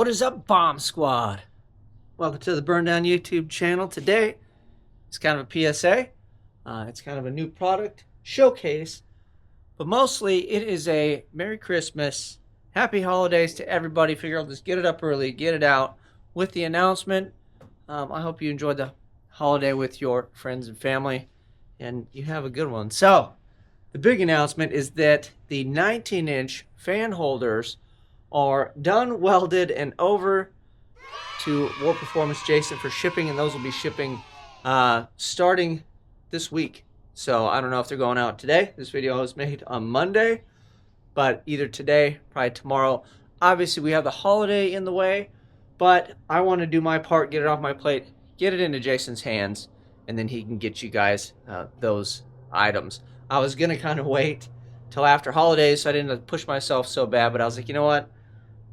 What is up, Bomb Squad? Welcome to the Burndown YouTube channel. Today, it's kind of a PSA. It's kind of a new product showcase, but mostly it is a Merry Christmas, Happy Holidays to everybody. Figure I'll just get it up early, get it out with the announcement. I hope you enjoyed the holiday with your friends and family, and you have a good one. So, the big announcement is that the 19-inch fan holders are done, welded, and over to War Performance Jason for shipping, and those will be shipping starting this week. So I don't know if they're going out today. This video was made on Monday, but either today, probably tomorrow. Obviously, we have the holiday in the way, but I want to do my part, get it off my plate, get it into Jason's hands, and then he can get you guys those items. I was going to kind of wait till after holidays, so I didn't push myself so bad, but I was like, you know what?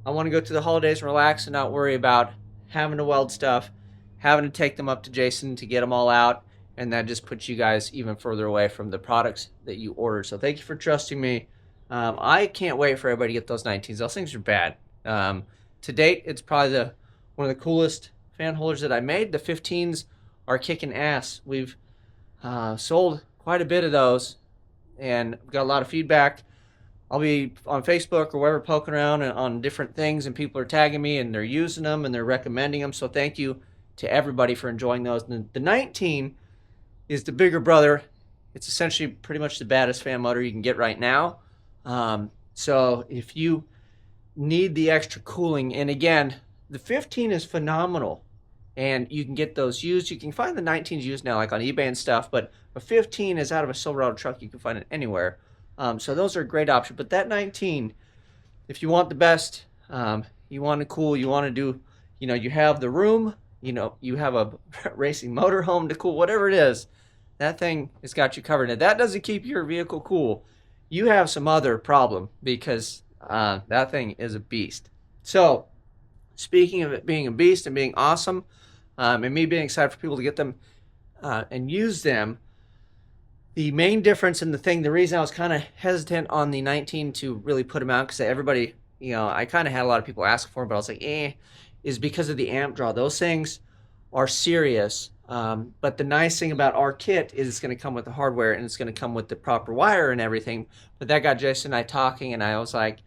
I want to go through the holidays and relax and not worry about having to weld stuff, having to take them up to Jason to get them all out, and that just puts you guys even further away from the products that you ordered. So thank you for trusting me. I can't wait for everybody to get those 19s. Those things are bad. To date, it's probably one of the coolest fan holders that I made. The 15s are kicking ass. We've sold quite a bit of those, and got a lot of feedback. I'll be on Facebook or wherever poking around on different things, and people are tagging me, and they're using them, and they're recommending them. So thank you to everybody for enjoying those. And the 19 is the bigger brother. It's essentially pretty much the baddest fan motor you can get right now. So if you need the extra cooling, and again, the 15 is phenomenal, and you can get those used. You can find the 19s used now, like on eBay and stuff, but a 15 is out of a Silverado truck. You can find it anywhere. So those are a great option. But that 19, if you want the best, you want to cool, you want to do, you have the room, you have a racing motorhome to cool, whatever it is, that thing has got you covered. Now, that doesn't keep your vehicle cool. You have some other problem, because that thing is a beast. So, speaking of it being a beast and being awesome, and me being excited for people to get them and use them, the main difference in the reason I was kind of hesitant on the 19 to really put them out, because everybody, I kind of had a lot of people ask for them, but I was like, is because of the amp draw. Those things are serious. But the nice thing about our kit is it's going to come with the hardware, and it's going to come with the proper wire and everything. But that got Jason and I talking, and I was like,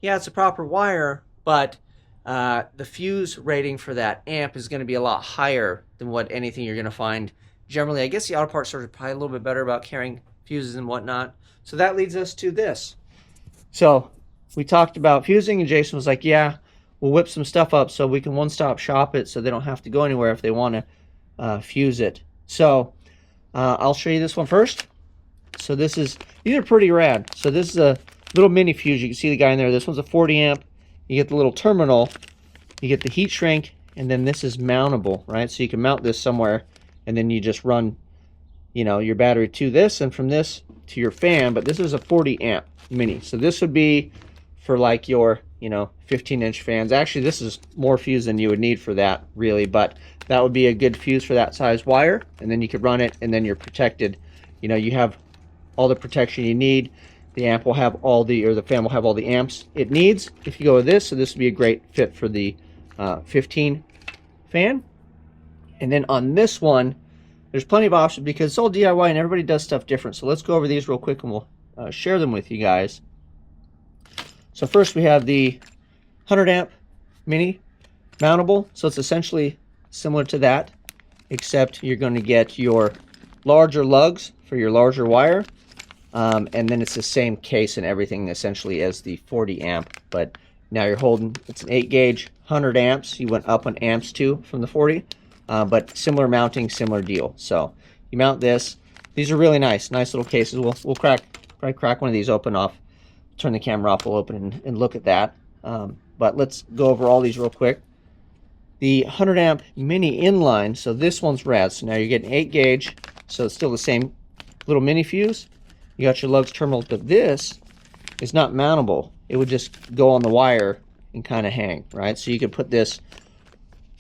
yeah, it's a proper wire, but the fuse rating for that amp is going to be a lot higher than what anything you're going to find. Generally, I guess the auto parts stores are probably a little bit better about carrying fuses and whatnot. So that leads us to this. So we talked about fusing, and Jason was like, yeah, we'll whip some stuff up so we can one-stop shop it so they don't have to go anywhere if they want to fuse it. So I'll show you this one first. So these are pretty rad. So this is a little mini fuse. You can see the guy in there. This one's a 40 amp. You get the little terminal, you get the heat shrink, and then this is mountable, right? So you can mount this somewhere, and then you just run, your battery to this, and from this to your fan. But this is a 40 amp mini. So this would be for like your, 15-inch fans. Actually, this is more fuse than you would need for that, really. But that would be a good fuse for that size wire. And then you could run it, and then you're protected. You have all the protection you need. The amp will have the fan will have all the amps it needs if you go with this. So this would be a great fit for the 15 fan. And then on this one, there's plenty of options because it's all DIY and everybody does stuff different. So let's go over these real quick, and we'll share them with you guys. So first we have the 100 amp mini mountable. So it's essentially similar to that, except you're going to get your larger lugs for your larger wire. And then it's the same case and everything essentially as the 40 amp. But now you're holding, it's an 8 gauge, 100 amps. You went up on amps too from the 40. But similar mounting, similar deal. So you mount this. These are really nice little cases. We'll probably crack one of these open off. Turn the camera off. We'll open and look at that. But let's go over all these real quick. The 100 amp mini inline. So this one's rad. So now you're getting 8 gauge. So it's still the same little mini fuse. You got your lugs terminal, but this is not mountable. It would just go on the wire and kind of hang, right? So you could put this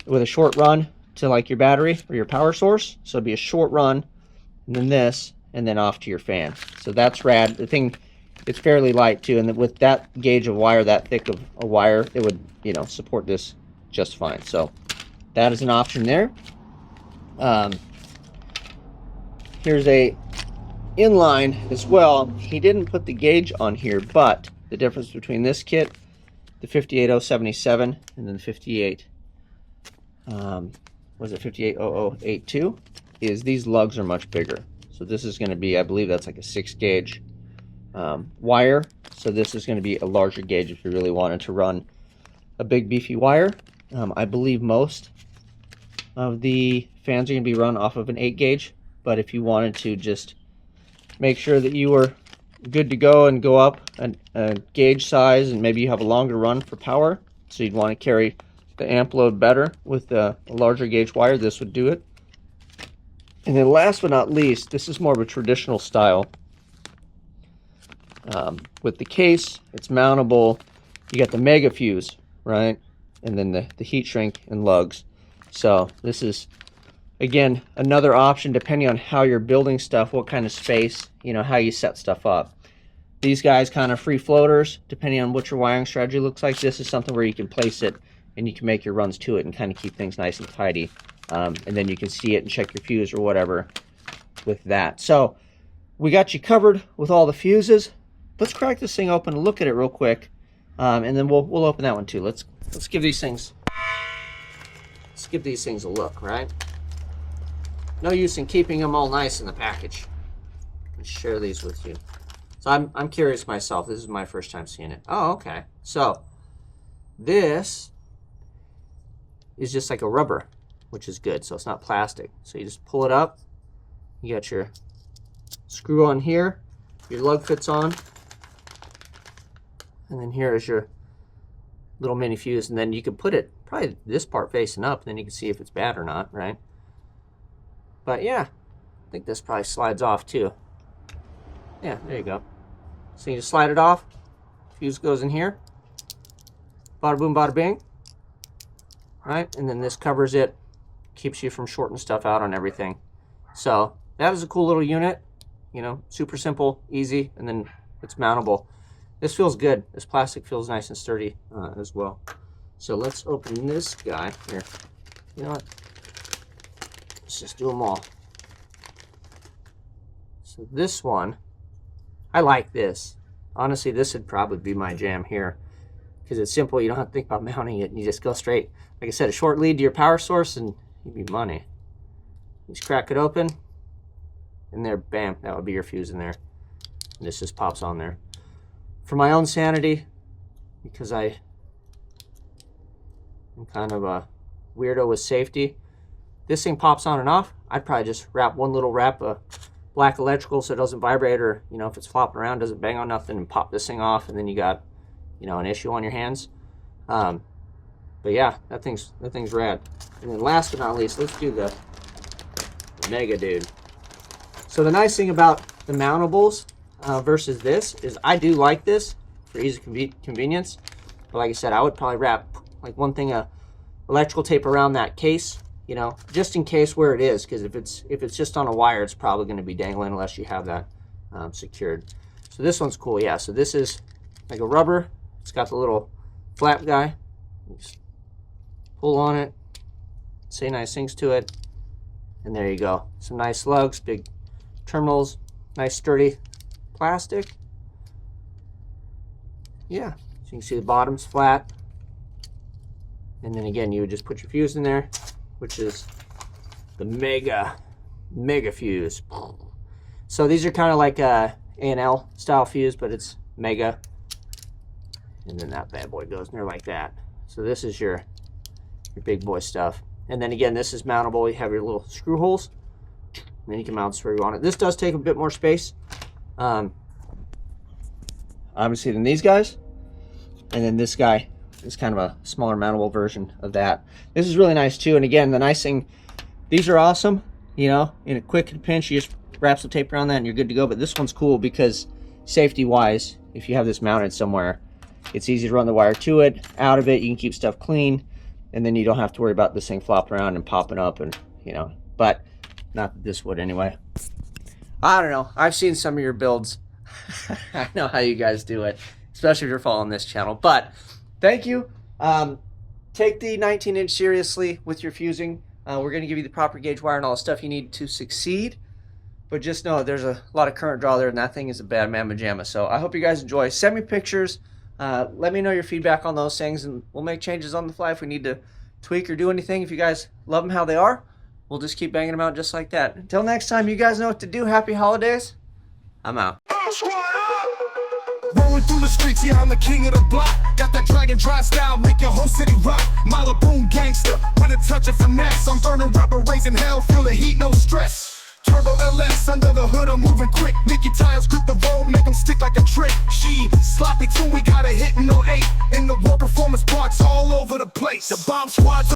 with a short run to like your battery or your power source. So it'd be a short run, and then this, and then off to your fan. So that's rad. The thing, it's fairly light too, and with that gauge of wire, that thick of a wire, it would, support this just fine. So that is an option there. Here's a inline as well. He didn't put the gauge on here, but the difference between this kit, the 58077, and then the 58, was it 580082, is these lugs are much bigger. So this is going to be, I believe that's like a 6 gauge wire. So this is going to be a larger gauge if you really wanted to run a big beefy wire. I believe most of the fans are going to be run off of an 8 gauge, but if you wanted to just make sure that you were good to go and go up a gauge size, and maybe you have a longer run for power, so you'd want to carry the amp load better with a larger gauge wire, this would do it. And then last but not least, this is more of a traditional style. With the case, it's mountable. You got the mega fuse, right? And then the heat shrink and lugs. So this is, again, another option depending on how you're building stuff, what kind of space, you know, how you set stuff up. These guys kind of free floaters, depending on what your wiring strategy looks like. This is something where you can place it and you can make your runs to it and kind of keep things nice and tidy. And then you can see it and check your fuse or whatever with that. So we got you covered with all the fuses. Let's crack this thing open and look at it real quick, and then we'll open that one too. Let's give these things a look, right? No use in keeping them all nice in the package. Let's share these with you. So I'm curious myself. This is my first time seeing it. Oh, okay. So this is just like a rubber, which is good. So it's not plastic. So you just pull it up. You got your screw on here. Your lug fits on. And then here is your little mini fuse. And then you can put it probably this part facing up. And then you can see if it's bad or not, right? But yeah, I think this probably slides off too. Yeah, there you go. So you just slide it off. Fuse goes in here. Bada boom, bada bing. Right? And then this covers it. Keeps you from shorting stuff out on everything. So that is a cool little unit. You know, super simple, easy, and then it's mountable. This feels good. This plastic feels nice and sturdy as well. So let's open this guy here. You know what? Let's just do them all. So this one, I like this. Honestly, this would probably be my jam here because it's simple. You don't have to think about mounting it, and you just go straight. Like I said, a short lead to your power source, and you'd be money. You just crack it open. And there, bam, that would be your fuse in there. And this just pops on there. For my own sanity, because I'm kind of a weirdo with safety, this thing pops on and off. I'd probably just wrap one little wrap of black electrical so it doesn't vibrate, or, you know, if it's flopping around, doesn't bang on nothing, and pop this thing off, and then you got, you know, an issue on your hands. But yeah, that thing's rad. And then last but not least, let's do the Mega Dude. So the nice thing about the mountables versus this is I do like this for ease of convenience. But like I said, I would probably wrap like one thing of electrical tape around that case, you know, just in case where it is. Because if it's just on a wire, it's probably going to be dangling unless you have that secured. So this one's cool, yeah. So this is like a rubber. It's got the little flap guy. You just pull on it, say nice things to it, and there you go. Some nice lugs, big terminals, nice sturdy plastic. Yeah, so you can see the bottom's flat. And then again, you would just put your fuse in there, which is the mega fuse. So these are kind of like a A&L style fuse, but it's mega. And then that bad boy goes in there like that. So this is your big boy stuff. And then again, this is mountable. You have your little screw holes. And then you can mount this where you want it. This does take a bit more space, obviously, than these guys. And then this guy is kind of a smaller mountable version of that. This is really nice too. And again, the nice thing, these are awesome. You know, in a quick pinch, you just wrap some tape around that and you're good to go. But this one's cool because safety-wise, if you have this mounted somewhere, it's easy to run the wire to it, out of it. You can keep stuff clean, and then you don't have to worry about this thing flopping around and popping up, and you know. But not that this would anyway. I don't know. I've seen some of your builds. I know how you guys do it, especially if you're following this channel. But thank you. take the 19-inch seriously with your fusing. We're going to give you the proper gauge wire and all the stuff you need to succeed. But just know there's a lot of current draw there, and that thing is a bad mamma jamma. So I hope you guys enjoy. Send me pictures. Let me know your feedback on those things, and we'll make changes on the fly if we need to tweak or do anything. If you guys love them how they are, we'll just keep banging them out just like that. Until next time, you guys know what to do. Happy holidays. I'm out. Rolling through the streets, yeah, I'm the king of the block. Got that dragon dry style, make your whole city rock. Malibu gangster, with a touch of finesse. I'm burning rubber, raising hell, feel the heat, no stress. Turbo LS, under the hood, I'm moving quick. Nicky tires grip the road, make them stick like a trick. She sloppy too, we got a hit in 08. In the war performance parts all over the place. The bomb squad's